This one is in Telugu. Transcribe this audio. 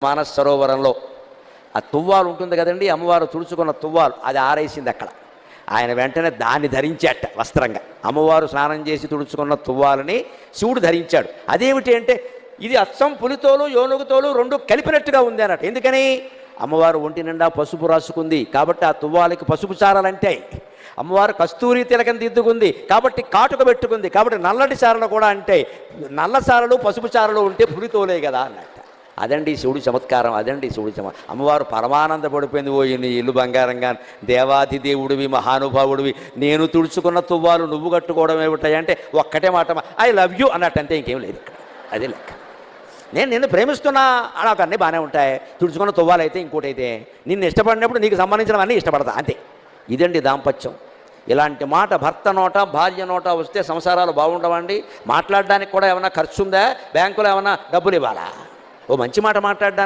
మానస సరోవరంలో ఆ తువ్వాలు ఉంటుంది కదండి, అమ్మవారు తుడుచుకున్న తువ్వాలు అది ఆరేసింది అక్కడ. ఆయన వెంటనే దాన్ని ధరించాట వస్త్రంగా. అమ్మవారు స్నానం చేసి తుడుచుకున్న తువ్వాలని శివుడు ధరించాడు. అదేమిటి అంటే ఇది అచ్చం పులితోలు ఏనుగుతోలు రెండు కలిపినట్టుగా ఉంది అన్నట్టు. ఎందుకని? అమ్మవారు ఒంటి నిండా పసుపు రాసుకుంది కాబట్టి ఆ తువ్వాలకి పసుపు చారలు అంటాయి. అమ్మవారు కస్తూరి తిలకం దిద్దుకుంది కాబట్టి కాటుక పెట్టుకుంది కాబట్టి నల్లటి చారలు కూడా అంటే నల్ల చారలు పసుపు చారలు ఉంటే పులితోలే కదా అన్నట్టు. అదండి శివుడి చమత్కారం, అదండి శివుడి అమ్మవారు పరమానంద పడిపోయింది. ఓ నీ ఇల్లు బంగారంగా, దేవాది దేవుడివి, మహానుభావుడివి, నేను తుడుచుకున్న తువ్వాలు నువ్వు కట్టుకోవడం ఏమిటాయి అంటే ఒక్కటే మాట, ఐ లవ్ యూ అన్నట్టు, అంతే, ఇంకేం లేదు ఇక్కడ. అదే లెక్క. నేను నిన్ను ప్రేమిస్తున్నా నాకు అన్నీ బాగానే ఉంటాయి, తుడుచుకున్న తువ్వాలు అయితే ఇంకోటి అయితే నిన్ను ఇష్టపడినప్పుడు నీకు సంబంధించినవన్నీ ఇష్టపడతా, అంతే. ఇదండి దాంపత్యం. ఇలాంటి మాట భర్త నోట భార్య నోట వస్తే సంసారాలు బాగుండవండి. మాట్లాడడానికి కూడా ఏమైనా ఖర్చు ఉందా? బ్యాంకులో ఏమైనా డబ్బులు ఇవ్వాలా? ఓ మంచి మాట మాట్లాడడానికి